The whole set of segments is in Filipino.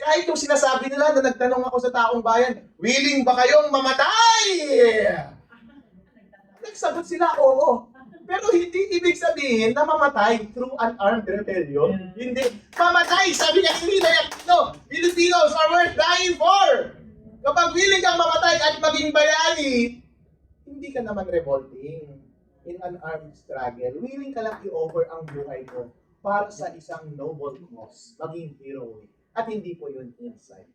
Kahit yung sinasabi nila na nagtanong ako sa taong bayan, willing ba kayong mamatay? Nagsagot sila, oo. Pero hindi ibig sabihin na mamatay through an armed rebellion. Hindi. Mamatay, sabi niya ni Ninoy Aquino, Filipinos are worth dying for. Kapag willing kang mamatay at maging bayani, hindi ka naman revolting in an armed struggle. Willing ka lang i-offer ang buhay mo para sa isang noble cause, maging heroic. At hindi po yun inside.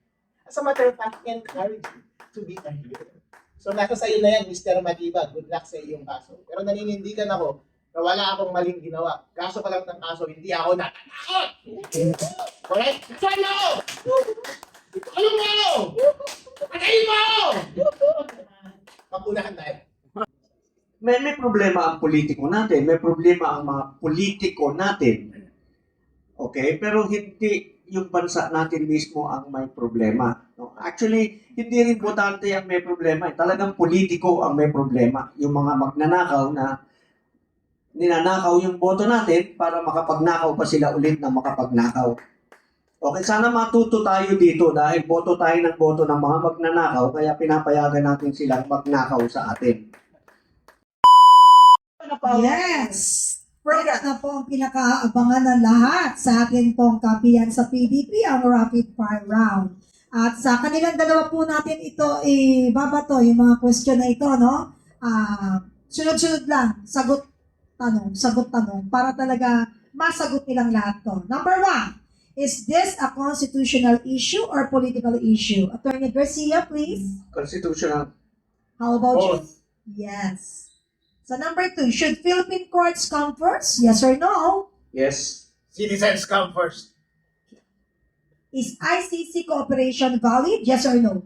As a matter of fact, encourage you to be a hero. So nasa sa'yo na yan, Mr. Matiba. Good luck sa iyong kaso. Pero naninindigan ako na wala akong maling ginawa. Kaso ka lang ng kaso, hindi ako natatakot. Correct? Ano? Ano mo? Patayin mo! Magunahan tayo. May problema ang politiko natin, may problema ang mga politiko natin. Okay? Pero hindi yung bansa natin mismo ang may problema. No? Actually, hindi rin botante ang may problema. Talagang politiko ang may problema. Yung mga magnanakaw na ninanakaw yung boto natin para makapagnakaw pa sila ulit na makapagnakaw. Okay, sana matuto tayo dito dahil boto tayo ng boto ng mga magnanakaw kaya pinapayagan natin silang magnakaw sa atin. Yes! Next na po ang pinakaabangan ng lahat sa atin pong kapiyan sa PDP, ang Rapid Fire Round. At sa kanilang dalawa po natin ito ibabato yung mga question na ito, no? Sunod-sunod lang, sagot-tanong, para talaga masagot nilang lahat to. Number 1, is this a constitutional issue or political issue? Attorney Garcia, please. Constitutional. How about Both. you? Yes. So number 2, should Philippine courts come first? Yes or no? Yes. Citizens come first. Is ICC cooperation valid? Yes or no?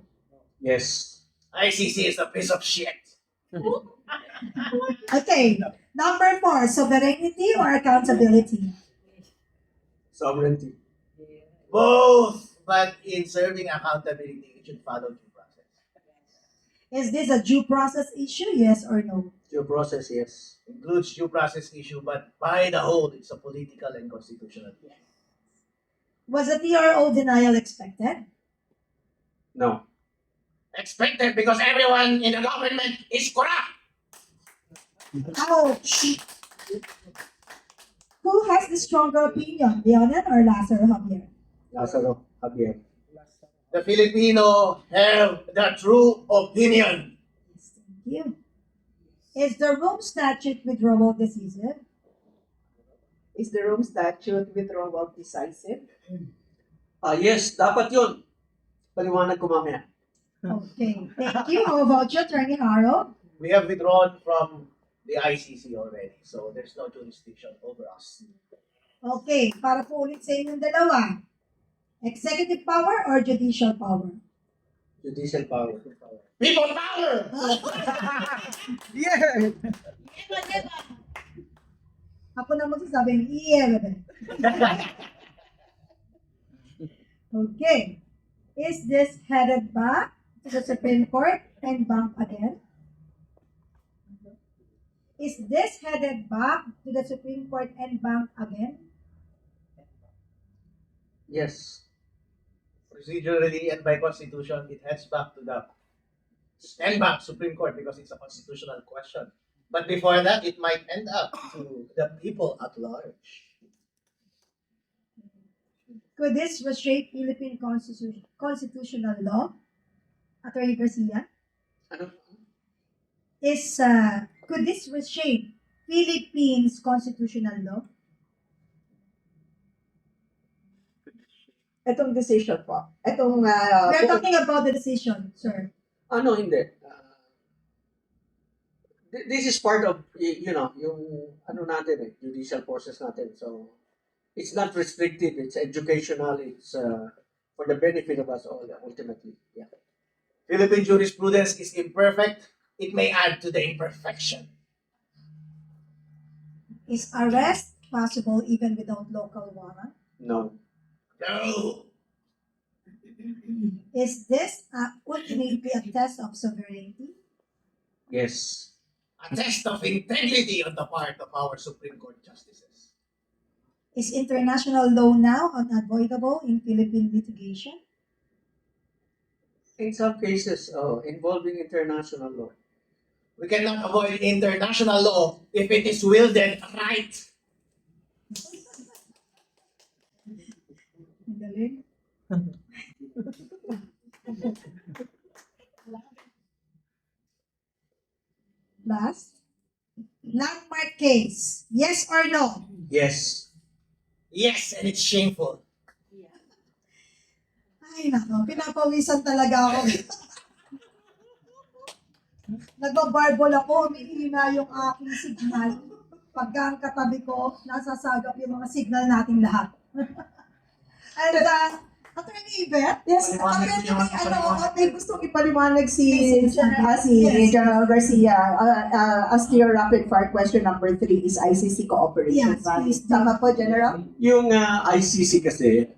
Yes. ICC is a piece of shit. Okay. Number 4, sovereignty or accountability? Sovereignty. Both, but in serving accountability, it should follow due process. Is this a due process issue? Yes or no? Due process, yes. Includes due process issue, but by the whole, it's a political and constitutional issue. Was a TRO denial expected? No. Expected because everyone in the government is corrupt. Ouch! Who has the stronger opinion, Leonan or Lazaro Javier? Lazaro Javier. The Filipino have the true opinion. Yes, thank you. Is the Rome Statute withdrawal decisive? Is the Rome Statute withdrawal decisive? Yes, dapat yun. Paliwanag ko mamaya. Okay, thank you. How about you, Attorney Haro? We have withdrawn from the ICC already, so there's no jurisdiction over us. Okay, para po ulit sa inyong dalawa. Executive power or judicial power? Judicial power. People power! Ako na magsasabi ng irrelevant. Okay. Is this headed back to the Supreme Court and bank again? Is this headed back to the Supreme Court and bank again? Yes. Procedurally and by constitution, it heads back to the Supreme Court because it's a constitutional question. But before that, it might end up to the people at large. Could this reshape Philippine constitutional law? Attorney Garcia? Ano? Could this reshape Philippines constitutional law? Itong decision po. Itong We're talking about the decision, sir. Ano, hindi. This is part of, yung ano natin judicial process natin. So, it's not restricted. It's educational. It's for the benefit of us all, ultimately. Yeah. Philippine jurisprudence is imperfect. It may add to the imperfection. Is arrest possible even without local warrant? No. No. Is this ultimately a test of sovereignty? Yes. A test of integrity on the part of our Supreme Court justices. Is international law now unavoidable in Philippine litigation? In some cases, involving international law. We cannot avoid international law if it is wielded right. Ang galing. Last. Landmark case. Yes or no? Yes. Yes, and it's shameful. Ay, nako. Pinapawisan talaga ako. Nagbabarbol ako. Umihina yung aking signal. Pagka ang katabi ko, nasasagap yung mga signal nating lahat. And, Attorney Yvette? Yes, Paliwanag apparently, niyo, paliwanag. may gustong ipaliwanag si Yes. General Garcia. As to your rapid fire question number 3 is ICC cooperation. Yes, Valid. please. Tama po, General? Yung ICC kasi,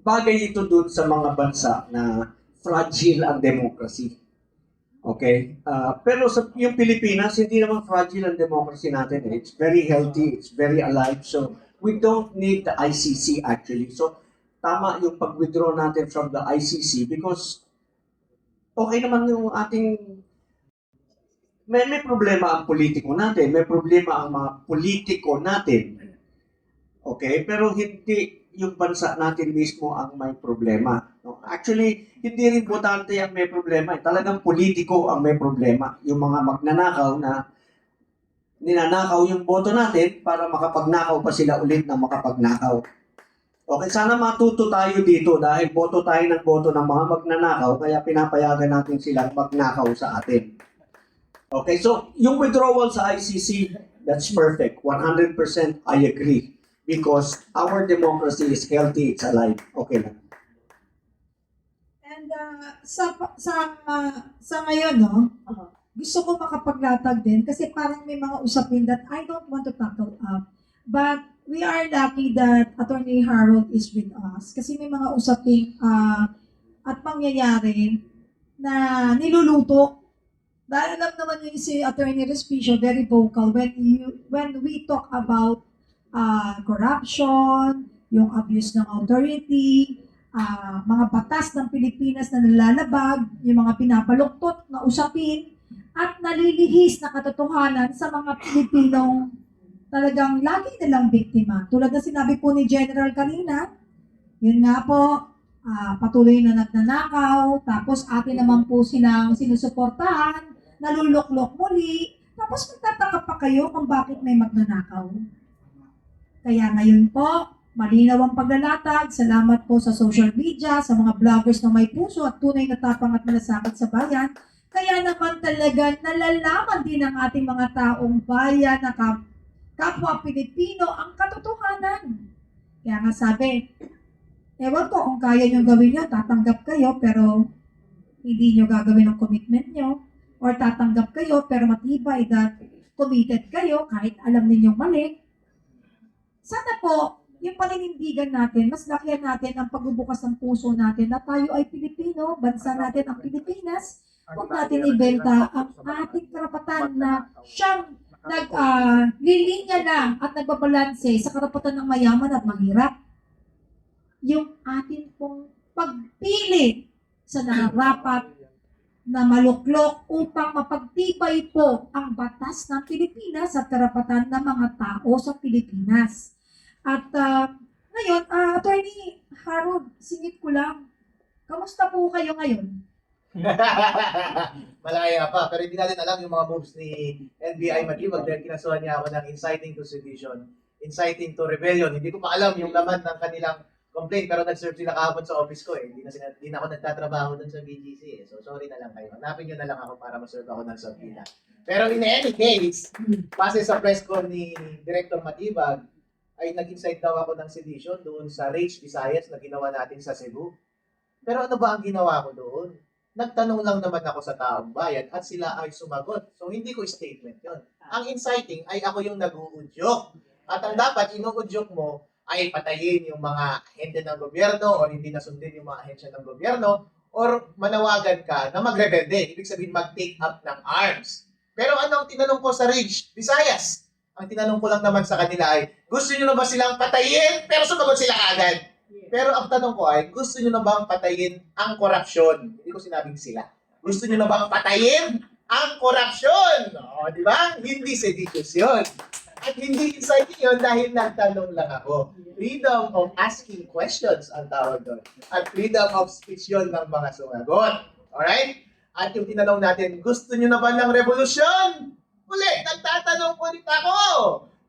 bagay ito dun sa mga bansa na fragile ang democracy. Okay? Pero sa yung Pilipinas, hindi naman fragile ang democracy natin. It's very healthy, it's very alive. So, we don't need the ICC actually. So, tama yung pag-withdraw natin from the ICC because okay naman yung ating may problema ang politiko natin, may problema ang mga politiko natin. Okay? Pero hindi yung bansa natin mismo ang may problema. No? Actually, hindi rin botante ang may problema. Talagang politiko ang may problema. Yung mga magnanakaw na ninanakaw yung boto natin para makapagnakaw pa sila ulit na makapagnakaw. Okay, sana matuto tayo dito dahil boto tayo ng boto ng mga magnanakaw kaya pinapayagan natin silang magnakaw sa atin. Okay, so yung withdrawal sa ICC, that's perfect. 100% I agree. Because our democracy is healthy, it's alive. Okay lang. And sa ngayon, no, Uh-huh. gusto ko makapaglatag din kasi parang may mga usapin that I don't want to tackle up. But we are lucky that Attorney Harold is with us kasi may mga usapin at pangyayari na niluluto. Dahil alam naman yun si Attorney Respicio, very vocal when we talk about corruption, yung abuse ng authority, mga batas ng Pilipinas na nalalabag, yung mga pinapaluktot na usapin, at nalilihis na katotohanan sa mga Pilipinong talagang lagi nilang biktima. Tulad na sinabi po ni General kanina, yun nga po, patuloy na nagnanakaw, tapos atin naman po silang sinusuportahan, naluluklok muli, tapos magtataka pa kayo kung bakit may magnanakaw. Kaya ngayon po, malinaw ang paglalatag. Salamat po sa social media, sa mga vloggers na may puso at tunay na tapang at malasakit sa bayan. Kaya naman talaga nalalaman din ng ating mga taong bayan na kapwa Pilipino ang katotohanan. Kaya nga sabi, ewan ko kung kaya nyo gawin nyo, tatanggap kayo pero hindi nyo gagawin ang commitment nyo. Or tatanggap kayo pero matibay that committed kayo kahit alam ninyong mali. Sana po, yung paninindigan natin, mas lakihan natin ang pagbubukas ng puso natin na tayo ay Pilipino, bansa natin ang Pilipinas. Huwag natin ibenta ang ating karapatan na siyang naglilinya lang at nagbabalanse sa karapatan ng mayaman at mahirap. Yung atin pong pagpili sa nararapat na maluklok upang mapagtibay po ang batas ng Pilipinas at karapatan ng mga tao sa Pilipinas. At ngayon, Attorney Harold, singit ko lang, kamusta po kayo ngayon? Malaya pa, pero hindi natin alam yung mga moves ni NBI Matibag dahil kinasuhan niya ako ng inciting to sedition, inciting to rebellion. Hindi ko pa alam yung laman ng kanilang complaint, pero nag-serve sila kahapon sa office ko eh. Hindi na ako nagtatrabaho dun sa BGC eh. So sorry na lang kayo. Hanapin nyo na lang ako para ma-serve ako ng subpoena. Pero in any case, base sa press con ni Director Matibag, ay nag-incite daw ako ng sedition doon sa Rage Visayas na ginawa natin sa Cebu. Pero ano ba ang ginawa ko doon? Nagtanong lang naman ako sa taong bayan at sila ay sumagot. So hindi ko statement yon. Ang inciting ay ako yung nag-uudyok. At ang dapat inuudyok mo ay patayin yung mga ahente ng gobyerno o hindi nasundin yung mga ahensya ng gobyerno or manawagan ka na magrebelde. Ibig sabihin mag-take up ng arms. Pero ano ang tinanong ko sa Rage Visayas? Ang tinanong ko lang naman sa kanila ay, gusto nyo na ba silang patayin? Pero sumagot sila agad. Pero ang tanong ko ay, gusto nyo na bang patayin ang korupsyon? Hindi ko sinabing sila. Gusto nyo na bang patayin ang korupsyon? O, di ba? Hindi seditious yun. At hindi inciting yun dahil nagtanong lang ako. Freedom of asking questions ang tawag doon. At freedom of speech yun ng mga sumagot. Alright? At yung tinanong natin, gusto nyo na ba ng revolusyon? Uli, nagtatanong ulit ako.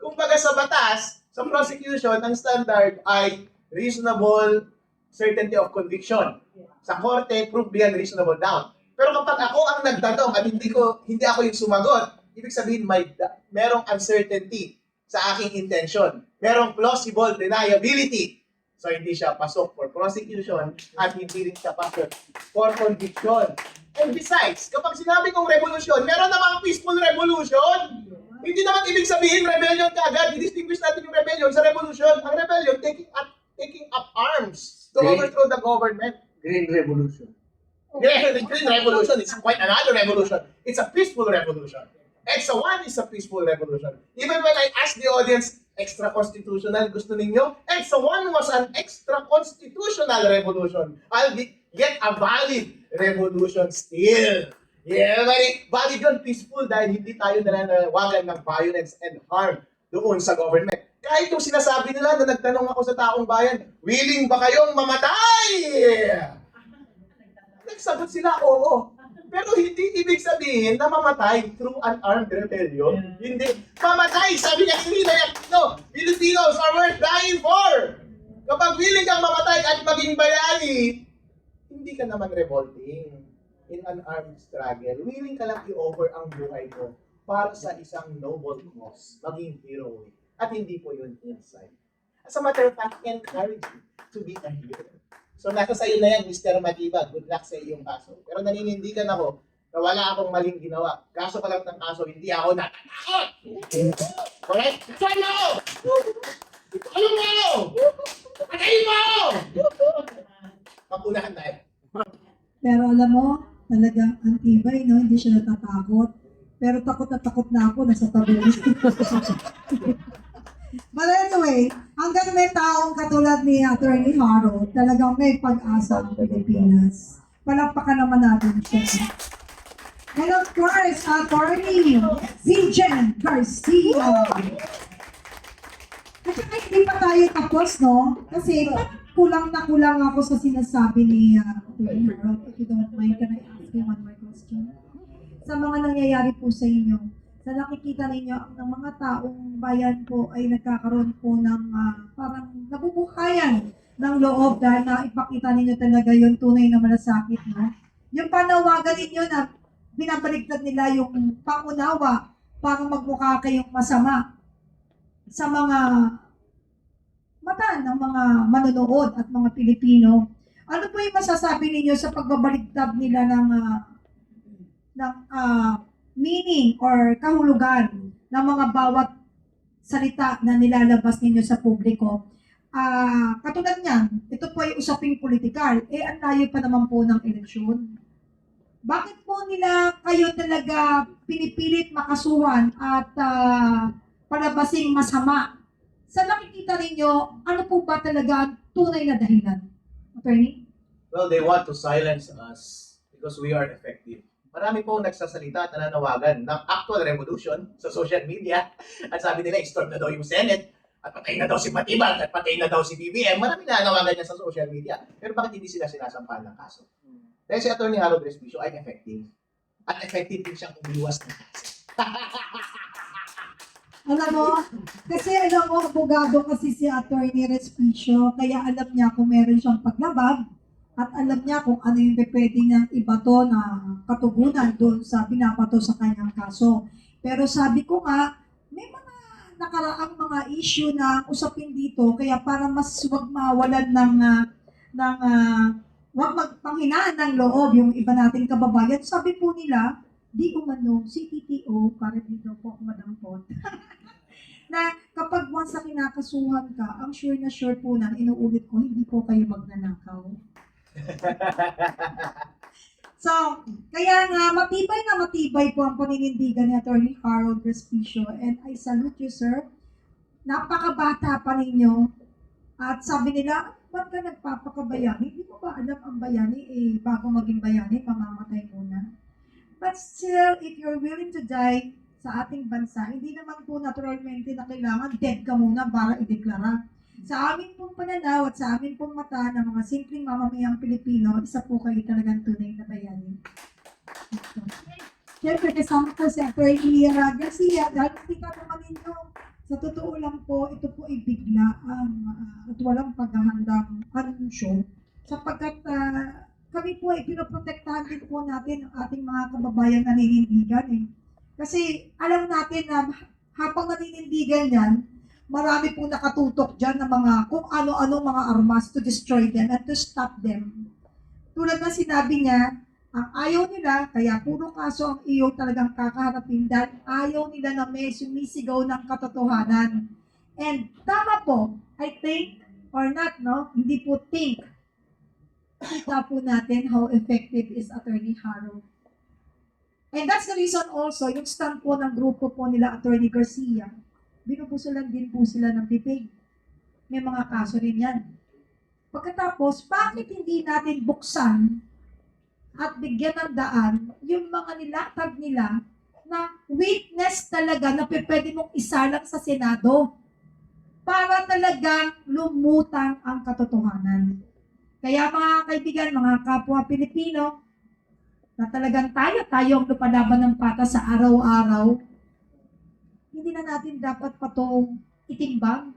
Kung baga sa batas, sa prosecution, ang standard ay reasonable certainty of conviction. Sa korte, proof beyond reasonable doubt. Pero kapag ako ang nagtanong at hindi ako yung sumagot, ibig sabihin merong uncertainty sa aking intention. Merong plausible deniability. So hindi siya pasok for prosecution at hindi rin siya pasok for conviction. And besides, kapag sinabi kong revolution, meron namang peaceful revolution. Hindi naman ibig sabihin rebellion kaagad. I-distinguish natin yung rebellion sa revolution. Ang rebellion, taking up arms to Okay. overthrow the government. Green Revolution. The Green Revolution is quite another revolution. It's a peaceful revolution. EDSA 1 is a peaceful revolution. Even when I asked the audience, extra-constitutional gusto ninyo? EDSA 1 was an extra-constitutional revolution. I'll get a valid revolution still. Yeah, valid yun, peaceful dahil hindi tayo nananawagan ng violence and harm doon sa government. Kahit yung sinasabi nila na nagtanong ako sa taong bayan, willing ba kayong mamatay? Nagsagot sila, oo. Pero hindi ibig sabihin na mamatay through an armed rebellion. Hindi. Mamatay, sabi niya ni Ninoy Aquino, Filipinos are worth dying for. Kapag willing kang mamatay at maging bayani, hindi ka naman revolting in an armed struggle. Willing ka lang i-offer ang buhay mo para sa isang noble cause, maging heroic. At hindi po yun inside. As a matter of fact, encourage you to be a hero. So nasa sayo na yan, Mr. Matibag. Good luck sa iyong kaso. Pero naninindigan ako na wala akong maling ginawa. Kaso pa lang ng kaso, hindi ako natatakot. Correct? Ano? Ano mo? Patayin mo! Pag-unahan tayo. Pero alam mo, talagang antibay, no? Hindi siya natatakot. Pero takot na ako, nasa tabi. But anyway, hanggang may taong katulad ni Attorney Harold, talagang may pag-asa ang Pilipinas. Palakpakan naman natin siya. And of course, Attorney Vigen Garcia. At saka hindi pa tayo tapos, no? Kasi kulang ako sa sinasabi ni Attorney Harold. If you don't mind, can I ask you one more question? Sa mga nangyayari po sa inyo, sa nakikita ninyo ng mga taong bayan po ay nagkakaroon po ng parang nabubuhayan ng loob dahil na ipakita ninyo talaga yung tunay na malasakit, no? Yung panawagan ninyo na binabaligtad nila yung pangunawa para magmukha kayong masama sa mga mata ng mga manonood at mga Pilipino. Ano po yung masasabi ninyo sa pagbabaligtad nila ng meaning or kahulugan ng mga bawat salita na nilalabas ninyo sa publiko? Katulad niyan, ito po ay usaping politikal, ang layo pa naman po ng eleksyon. Bakit po nila kayo talaga pinipilit makasuhan at palabasing masama? Sa nakikita ninyo, ano po ba talaga ang tunay na dahilan? Attorney? Well, they want to silence us because we are effective. Marami pong nagsasalita at nananawagan ng actual revolution sa social media. At sabi nila, i-storm na daw yung Senate, at patay na daw si Matibag, at patay na daw si BBM. Marami nananawagan niya sa social media. Pero bakit hindi sila sinasampahan ng kaso? Dahil si Atty. Harold Respicio ay effective. At effective din siyang umiwas ng kaso. Alam mo, abogado kasi si Attorney Respicio, kaya alam niya kung meron siyang paglabag at alam niya kung ano yung pwede niyang ibato na katugunan doon sa binabato sa kanyang kaso. Pero sabi ko nga, may mga nakaraang mga issue na usapin dito, kaya para mas wag mawalan wag magpanghinaan ng loob yung iba nating kababayan. Sabi po nila, di umano, CTTO, para dito po ako madampot, na kapag once na kinakasuhan ka, ang sure na sure po na, inuulit ko, hindi po kayo magnanakaw. So, kaya nga, matibay po ang paninindigan ni Atty. Harold Respicio, and I salute you, sir. Napakabata pa ninyo. At sabi nila, ba't ka nagpapakabayani? Hindi mo ba alam ang bayani, bago maging bayani, mamamatay muna? But still, if you're willing to die sa ating bansa, hindi naman po naturalmente na kailangan dead ka muna para ideklara. Sa amin pong pananaw at sa amin pong mata ng mga simpleng mamamayang Pilipino, isa po kayo talagang tunay na bayani. Siyempre, kasama ko si Atty. Garcia, dahil kita naman ninyo, sa totoo lang po, ito po ay biglaan at walang paghahandang anunsyo sapagkat kami po ay pinoprotektahan din po natin ang ating mga kababayan na naninindigan eh. Kasi alam natin na habang naninindigan yan, marami po nakatutok dyan na mga kung ano-ano mga armas to destroy them and to stop them. Tulad na sinabi niya, ang ayaw nila, kaya puro kaso ang iyo talagang kakaharapin dahil ayaw nila na may sumisigaw ng katotohanan. And tama po, I think, or not, no? Hindi po think. Kita po natin how effective is Attorney Haro. And that's the reason also, yung stand po ng grupo po nila Attorney Garcia, binubusulan din po sila ng bibig. May mga kaso rin yan. Pagkatapos, bakit hindi natin buksan at bigyan ng daan yung mga nilatag nila na witness talaga na pwede mong isalang sa Senado para talagang lumutang ang katotohanan. Kaya mga kaibigan, mga kapwa Pilipino, na talagang tayo ang lupalaban ng patas sa araw-araw, hindi na natin dapat patong itimbang.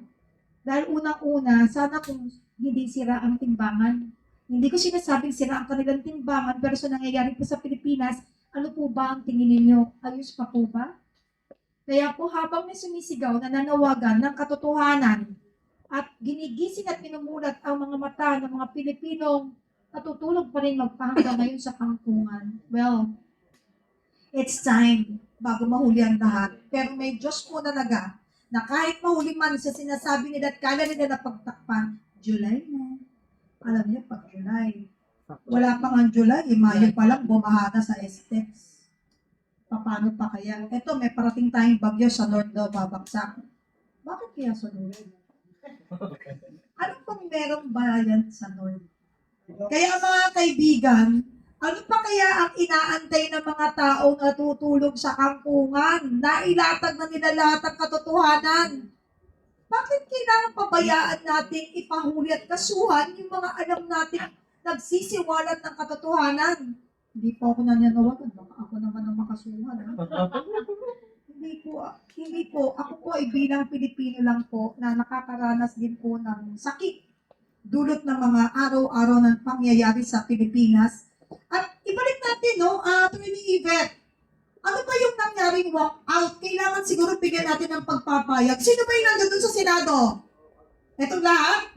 Dahil unang-una, sana kung hindi sira ang timbangan. Hindi ko sinasabing sira ang kanilang timbangan, pero sa nangyayari po sa Pilipinas, ano po ba ang tingin ninyo? Ayos pa po ba? Kaya po habang may sumisigaw na nanawagan ng katotohanan at ginigising at minumulat ang mga mata ng mga Pilipinong natutulog pa rin magpahanggang ngayon sa kangkungan. Well, it's time bago mahuli ang lahat. Pero may Diyos po talaga na kahit mahuli man sa sinasabi nila at kala nila na pagtakpan, July na. Alam niyo, pag July, wala pa nga July, Mayo pa lang, bumaha na sa Estex. Paano pa kaya? Ito, may parating tayong bagyo sa North daw babagsak. Bakit kaya sa North? Ano pang merong bayan sa North? Kaya mga kaibigan, ano pa kaya ang inaantay ng mga taong natutulog sa kangkungan? Nailatag na nila lahat ang katotohanan. Bakit kailangan pabayaan nating ipahuli at kasuhan yung mga alam nating nagsisiwalat ng katotohanan? Hindi po ako nananawagan, baka ako naman ang makasuhan. Hindi po. Ako po ay bilang Pilipino lang po na nakakaranas din po ng sakit dulot ng mga araw-araw ng pangyayari sa Pilipinas. At ibalik natin, no, Attorney Yvette, ano ba yung nangyaring walkout? Kailangan siguro bigyan natin ng pagpapayag. Sino ba yung nandun sa Senado? Itong lahat?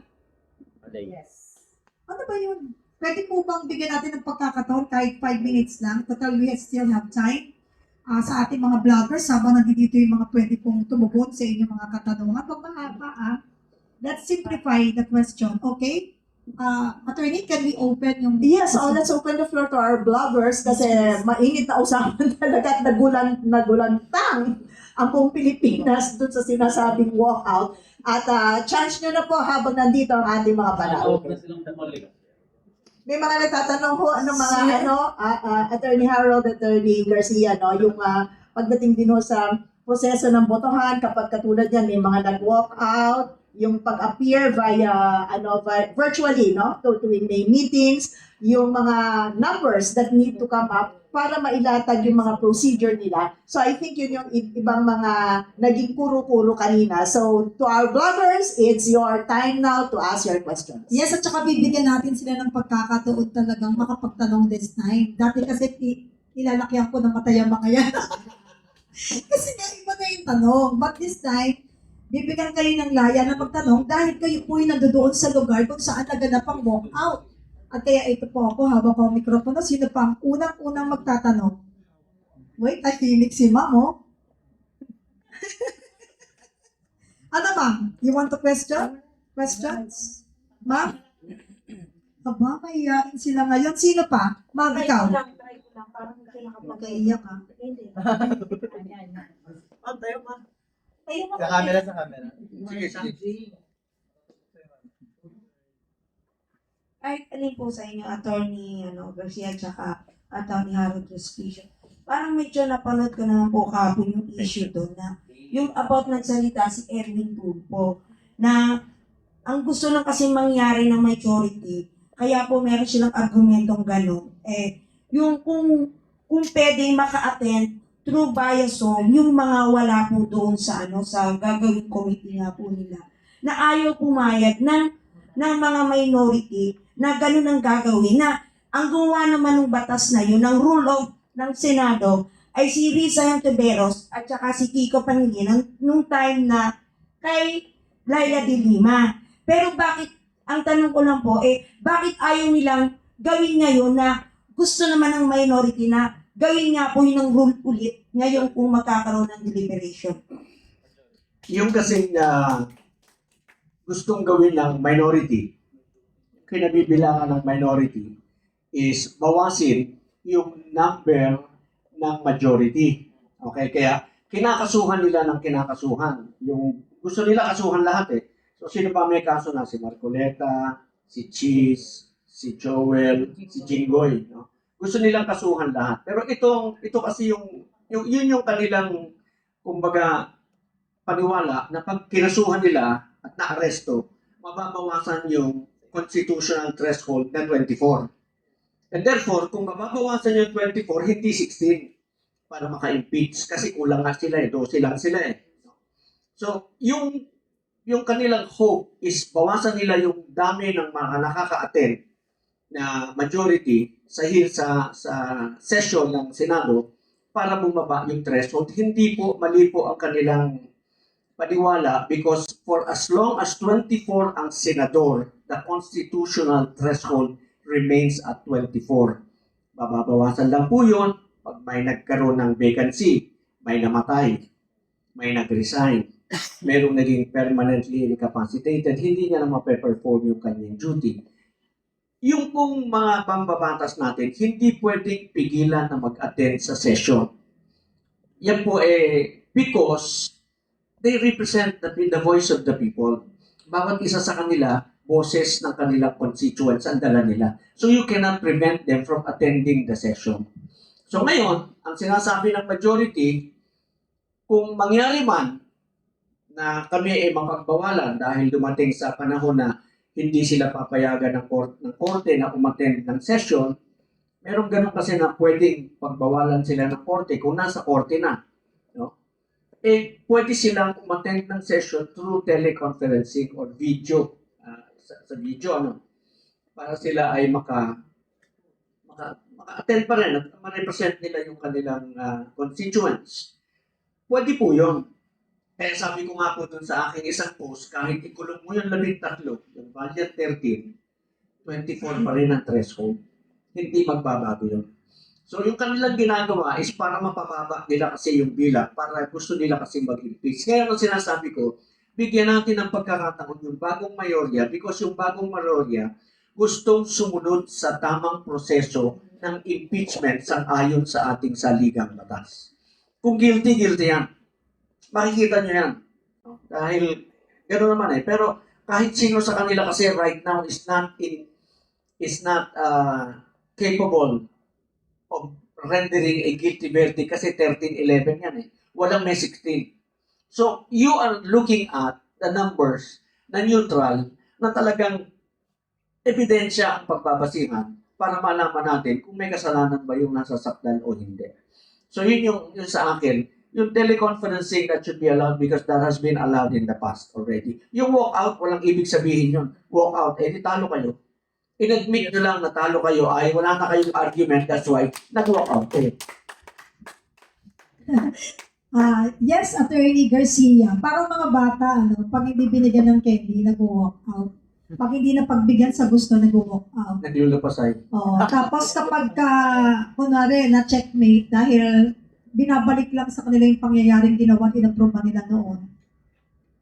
Yes. Ano ba yun? Pwede po bang bigyan natin ng pagkakataon kahit 5 minutes lang? Total, we still have time. Sa ating mga vloggers, habang nandito yung mga pwede pong tumugon sa inyong mga katanungan. Pag mahaba, let's simplify the question, okay? Attorney, can we open yung... Yes, let's open the floor to our bloggers kasi mainit na usapan talaga at nagulantang ang buong Pilipinas dun sa sinasabing walkout. At chance nyo na po habang nandito ang ating mga panahon. May mga nagtatanong ho, Attorney Harold, Attorney Garcia, no, yung pagdating din ho sa proseso ng botohan, kapag katulad yan, may mga nag-walkout, yung pag-appear via virtually, no, to may meetings, yung mga numbers that need to come up para mailatag yung mga procedure nila. So I think yun yung ibang mga naging kuro-kuro kanina. So to our bloggers, it's your time now to ask your questions. Yes, at saka bibigyan natin sila ng pagkakataon talagang makapagtanong this time. Dati kasi ilalakyan ko ng matay ang mga yan. Kasi nga iba na yung tanong. But this time, bibigyan kayo ng laya na magtanong dahil kayo po yung nandoon sa lugar kung saan naganap ang walkout. At kaya ito po ako, hawak ko ang mikropono. Sino pa ang unang-unang magtatanong? Wait, tahimik si Ma'am, oh. Ano, Ma'am? You want to question? Questions? Ma'am? Aba, mahihain sila ngayon. Sino pa? Ma'am, ikaw? Try ko lang. Parang hindi Mag-iiyak, ha? Hindi. Ma'am, tayo pa. Ayun Sa camera. Sige. kahit alin po sa inyo, Attorney Garcia at saka Attorney Harold Respicio, parang medyo napanood ko naman po kahapon yung issue doon na yung about nagsalita si Erwin Tulfo na ang gusto lang kasi mangyari ng majority, kaya po meron silang argumentong gano'n, yung kung pwede maka-attend through via Zoom, yung mga wala po doon sa sa gagawing committee nga po nila, na ayaw pumayag ng mga minority na gano'n ang gagawin, na ang gumawa naman ng batas na yun, ng rule of ng Senado, ay si Risa Ontiveros at saka si Kiko Pangilinan nung time na kay Laila de Lima. Pero bakit, ang tanong ko lang po, bakit ayaw nilang gawin ngayon na gusto naman ng minority na gawin nga po yun ng rule ulit ngayon kung magkakaroon ng deliberation? Yung kasi gustong gawin ng minority, kinabibilangan ng minority is bawasin yung number ng majority. Okay, kaya kinakasuhan nila ng kinakasuhan. Yung gusto nila kasuhan lahat So sino pa may kaso na? Si Marcoleta, si Cheese, si Joel, si Jinggoy, no? Gusto nilang kasuhan lahat. Pero ito kasi yun yung kanilang kumbaga paniwala na pag kinasuhan nila at naaresto, mababawasan yung constitutional threshold na 24. And therefore, kung mababawasan yung 24, hindi 16 para maka-impeach kasi kulang nga sila 12 lang sila So, yung kanilang hope is bawasan nila yung dami ng mga nakaka-attend na majority sa session ng Senado para bumaba yung threshold. Hindi po, mali po ang kanilang paniwala because for as long as 24 ang senador, the constitutional threshold remains at 24. Bababawasan lang po yun pag may nagkaroon ng vacancy, may namatay, may nag-resign, merong naging permanently incapacitated, hindi niya na mape-perform yung kanyang duty. Yung pong mga pambabatas natin, hindi pwedeng pigilan na mag-attend sa session. Yan po because they represent the voice of the people. Bawat isa sa kanila, boses ng kanilang constituents ang dala nila. So you cannot prevent them from attending the session. So ngayon, ang sinasabi ng majority, kung mangyari man na kami ay mapagbawalan dahil dumating sa panahon na hindi sila papayagan ng korte na umattend ng session, meron ganun kasi na pwedeng pagbawalan sila ng korte kung nasa korte na. No? Pwede silang umattend ng session through teleconferencing or video. Sa video, para sila ay maka-attend pa rin at ma-represent nila yung kanilang constituents. Pwede po yun. Kaya sabi ko nga po dun sa aking isang post, kahit ikulong mo yung 13, yung Valiant 13, 24 pa rin ang threshold. Hindi magbabago yun. So yung kanilang ginagawa is para mapababa nila kasi yung bilang, para gusto nila kasi mag-impeach. Kaya ang sinasabi ko, bigyan natin ng pagkakataon yung bagong mayorya because yung bagong mayorya gustong sumunod sa tamang proseso ng impeachment sang-ayon sa ating saligang batas. Kung guilty, guilty yan. Makikita nyo yan. Dahil gano'n naman Pero kahit sino sa kanila kasi right now is not capable of rendering a guilty verdict kasi 13-11 yan Walang may 16. So, you are looking at the numbers na neutral na talagang ebidensya ang pagbabasihan para malaman natin kung may kasalanan ba yung nasasaktan o hindi. So, yun sa akin, yung teleconferencing that should be allowed because that has been allowed in the past already. Yung walkout, walang ibig sabihin yun. Walkout, di talo kayo. In-admit nyo lang na talo kayo ay wala na kayong argument, that's why nag-walkout Yes, Attorney Garcia. Parang mga bata, pag hindi binigyan ng candy, nag-walk out. Pag hindi na pagbigyan sa gusto, nag-walk out. Nag-lulapasay. Tapos kapag kunwari, na-checkmate dahil binabalik lang sa kanila yung pangyayaring ginawa, inaprova nila noon.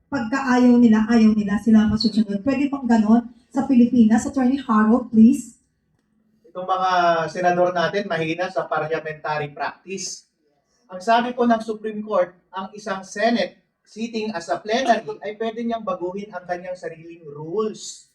Pagka ayaw nila, sila masusunod. Pwede pang ganon sa Pilipinas. Attorney Harold, please. Itong mga senador natin mahina sa parliamentary practice. Ang sabi po ng Supreme Court, ang isang Senate sitting as a plenary ay pwede niyang baguhin ang kanyang sariling rules.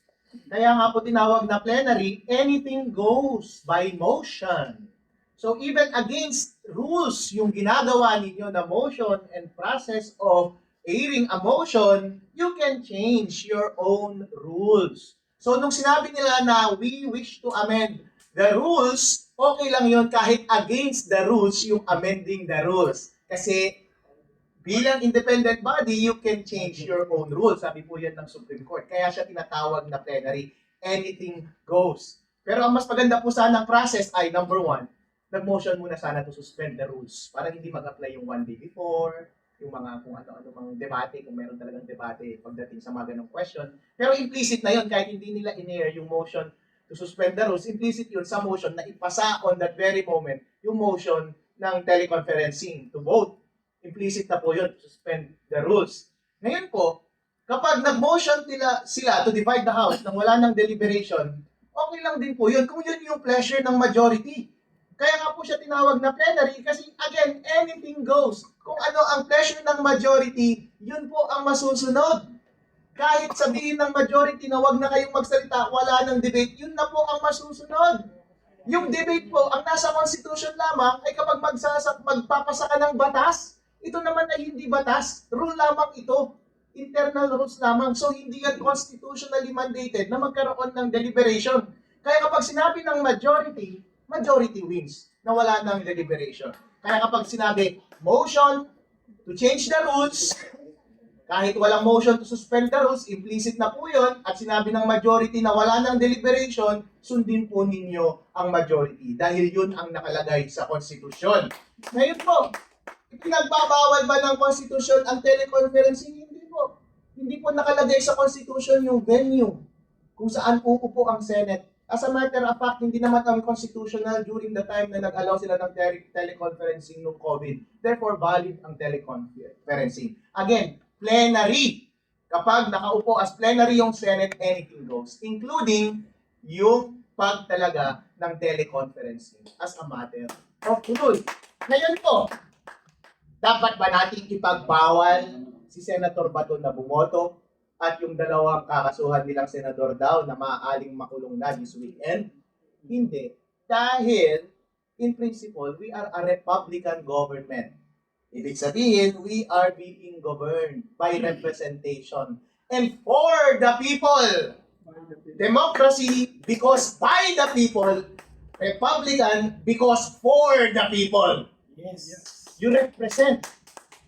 Kaya nga po tinawag na plenary, anything goes by motion. So even against rules yung ginagawa ninyo na motion and process of airing a motion, you can change your own rules. So nung sinabi nila na we wish to amend the rules, okay lang yun kahit against the rules yung amending the rules. Kasi bilang independent body, you can change your own rules. Sabi po yan ng Supreme Court. Kaya siya tinatawag na plenary. Anything goes. Pero ang mas maganda po sana ng process ay, number one, nag-motion muna sana to suspend the rules para hindi mag-apply yung one day before, yung mga kung ano-ano mga debate, kung meron talagang debate pagdating sa mga ganong question. Pero implicit na yun, kahit hindi nila in-air yung motion to suspend the rules, implicit yun sa motion na ipasa on that very moment yung motion ng teleconferencing to vote. Implicit na po yun, to suspend the rules. Ngayon po, kapag nag-motion sila to divide the House nang wala ng deliberation, okay lang din po yun kung yun yung pleasure ng majority. Kaya nga po siya tinawag na plenary kasi again, anything goes. Kung ano ang pleasure ng majority, yun po ang masusunod. Kahit sabihin ng majority na wag na kayong magsalita, wala ng debate, yun na po ang masusunod. Yung debate po, ang nasa constitution lamang ay kapag magpapasa ka ng batas, ito naman ay hindi batas. Rule lamang ito. Internal rules lamang. So hindi yan constitutionally mandated na magkaroon ng deliberation. Kaya kapag sinabi ng majority, majority wins na wala ng deliberation. Kaya kapag sinabi motion to change the rules, kahit walang motion to suspend the rules, implicit na po yun, at sinabi ng majority na wala ng deliberation, sundin po ninyo ang majority dahil yun ang nakalagay sa konstitusyon. Ngayon po, pinagbabawal ba ng konstitusyon ang teleconferencing? Hindi po. Hindi po nakalagay sa konstitusyon yung venue kung saan uupo ang Senate. As a matter of fact, hindi naman kami constitutional during the time na nag-allow sila ng teleconferencing noong COVID. Therefore, valid ang teleconferencing. Again, plenary. Kapag nakaupo as plenary yung Senate, anything goes. Including yung pagtalaga ng teleconferencing as a matter of rule. Ngayon po, dapat ba nating ipagbawal si Senator Bato na bumoto at yung dalawang kakasuhan nilang senador daw na maaaring makulong na this weekend? Hindi. Dahil, in principle, we are a Republican government. Ibig sabihin, we are being governed by representation and for the people. Democracy because by the people. Republican because for the people. Yes. You represent.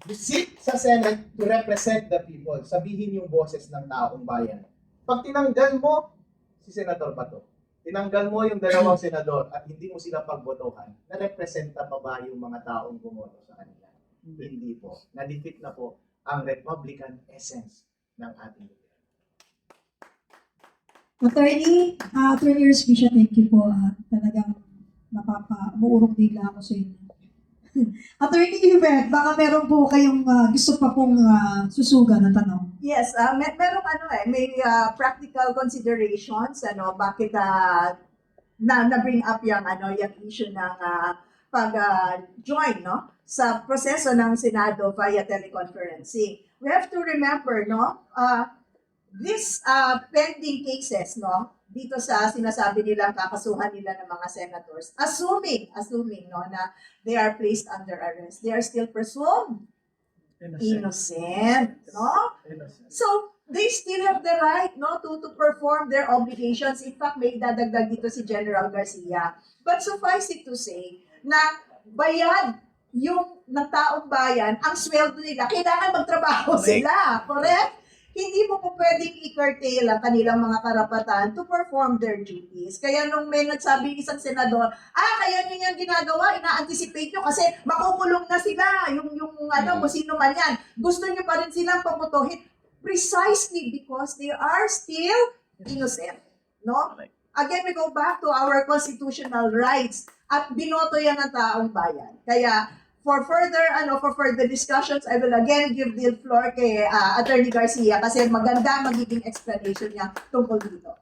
You sit sa Senate to represent the people. Sabihin yung boses ng taong bayan. Pag tinanggal mo si Senator Bato, tinanggal mo yung dalawang senador at hindi mo sila pagbotohan, na-representa pa ba yung mga taong bumoto sa kanila? Hindi po. Na-defeat na po ang Republican essence ng ating gobyerno. Attorney Respicia, thank you po. Talagang umuurong bigla ako sa inyo. Attorney Yvette, baka meron po kayong gusto pa pong susugan na tanong. Yes, merong may practical considerations, bakit na-bring up yung issue ng pag-join, sa proseso ng Senado via teleconferencing. We have to remember, these pending cases, dito sa sinasabi nilang kakasuhan nila ng mga senators, assuming na they are placed under arrest, they are still presumed innocent, So, they still have the right, to perform their obligations. In fact, may dadagdag dito si General Garcia. But suffice it to say, na bayad yung ng taong bayan, ang sweldo nila, kailangan magtrabaho sila, correct? Hindi mo po pwedeng i-curtail ang kanilang mga karapatan to perform their duties. Kaya nung may nagsabi isang senador, kaya nyo yan ginagawa, ina-anticipate nyo kasi makukulong na sila, yung kung sino man yan. Gusto nyo pa rin silang paputuhin precisely because they are still innocent. Again, we go back to our constitutional rights at binoto yan ng taong bayan. Kaya, for further discussions, I will again give the floor kay Attorney Garcia kasi maganda magiging explanation niya tungkol dito.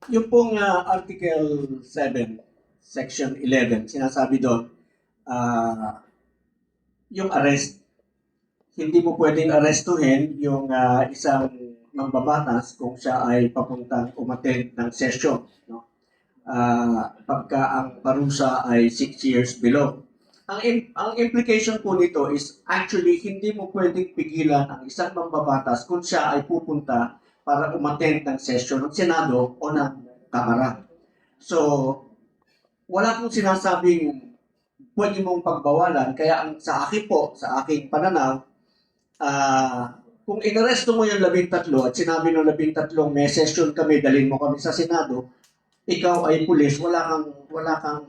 Yung pong Article 7, Section 11, sinasabi doon, yung arrest, hindi mo pwedeng arrestuhin yung isang mambabatas kung siya ay papuntang umattend ng session, no? Pagka ang parusa ay 6 years below. Ang implication po nito is actually hindi mo pwedeng pigilan ang isang mambabatas kung siya ay pupunta para umattend ng session ng Senado o ng Kamara. So, wala pong sinasabing pwede mong pagbawalan. Kaya sa akin po, sa aking pananaw, kung inaresto mo yung 13 at sinabi ng 13 may session kami, dalhin mo kami sa Senado, ikaw ay pulis, wala kang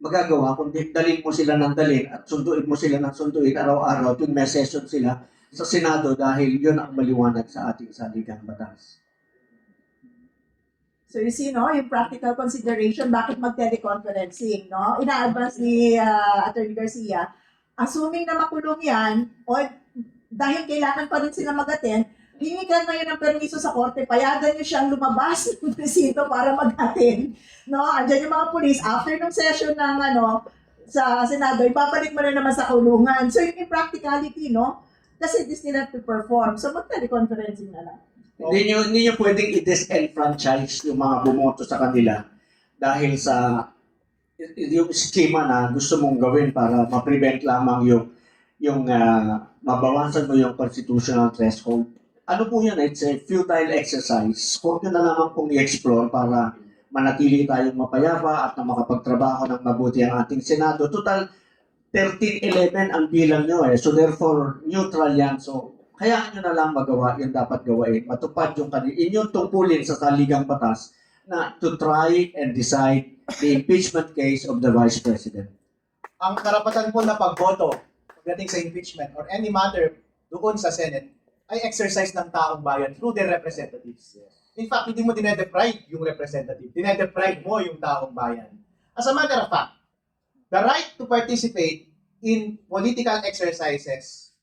magagawa kundi dalhin mo sila ng dalhin at sunduin mo sila ng sunduin araw-araw tuwing may session sila sa Senado dahil yun ang maliwanag sa ating saligang batas. So you see, no, yung practical consideration, bakit mag-teleconferencing, no? Ina-advance ni Attorney Garcia, assuming na makulong yan, o dahil kailangan pa rin sila mag-attend, hingi ka ngayon ng permiso sa korte, payagan niyo siyang lumabas ng presinto para mag-attend. No? Andiyan yung mga police, after ng session ng sa Senado, ibabalik mo na naman sa kulungan. So yung practicality, no? Kasi they still have to perform. So mag-teleconferencing na lang. Hindi nyo pwedeng i-disenfranchise yung mga bumoto sa kanila dahil sa yung schema na gusto mong gawin para ma-prevent lamang yung mabawasan mo yung constitutional threshold. Ano po yan? It's a futile exercise. Huwag nyo na lamang pong i-explore para manatili tayong mapayapa at na makapagtrabaho ng mabuti ang ating Senado. Total, 13-11 ang bilang nyo eh. So therefore, neutral yan. So, kaya nyo na lang magawa yung dapat gawain. Matupad yung inyong tungkulin sa saligang batas na to try and decide the impeachment case of the Vice President. Ang karapatan po na pagboto pagdating sa impeachment or any matter doon sa Senate ay exercise ng taong bayan through their representatives. In fact, hindi mo dinedeprive yung representative. Dinedeprive mo yung taong bayan. As a matter of fact, the right to participate in political exercises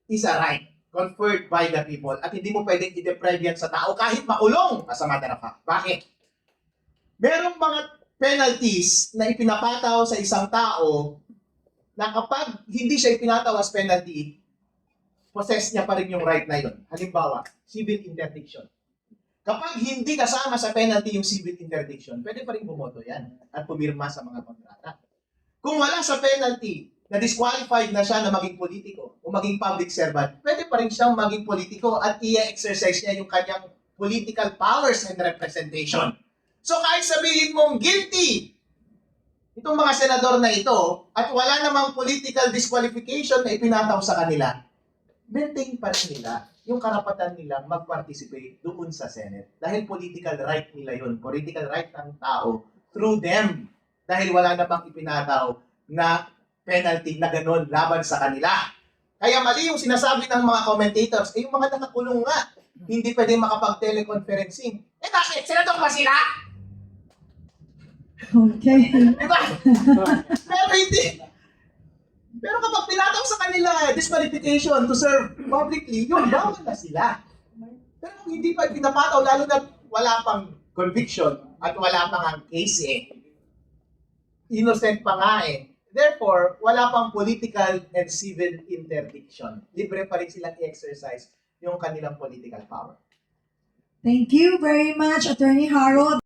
is a right conferred by the people at hindi mo pwedeng i-deprive yan sa tao kahit makulong, as a matter of fact. Bakit? Merong mga penalties na ipinapataw sa isang tao na kapag hindi siya ipinataw as penalty, possess niya pa rin yung right na yun. Halimbawa, civil interdiction. Kapag hindi kasama sa penalty yung civil interdiction, pwede pa rin bumoto yan at pumirma sa mga kontrata. Kung wala sa penalty, na disqualified na siya na maging politiko o maging public servant, pwede pa rin siyang maging politiko at i-exercise niya yung kanyang political powers and representation. So kahit sabihin mong guilty itong mga senador na ito at wala namang political disqualification na ipinataw sa kanila, maintain pa rin nila yung karapatan nilang mag-participate doon sa Senate. Dahil political right nila yun. Political right ng tao through them. Dahil wala namang ipinataw na penalty na gano'n laban sa kanila. Kaya mali yung sinasabi ng mga commentators, yung mga nakakulong nga, hindi pwedeng makapag-teleconferencing. Bakit? Senador ba sila? Okay. Diba? Pero hindi. Pero kapag pinataw sa kanila disqualification to serve publicly, yun, bawal na sila. Pero kung hindi pa pinapataw, lalo na wala pang conviction at wala pang ang case innocent pa nga Therefore, wala pang political and civil interdiction. Libre pa rin silang i-exercise yung kanilang political power. Thank you very much, Attorney Harold.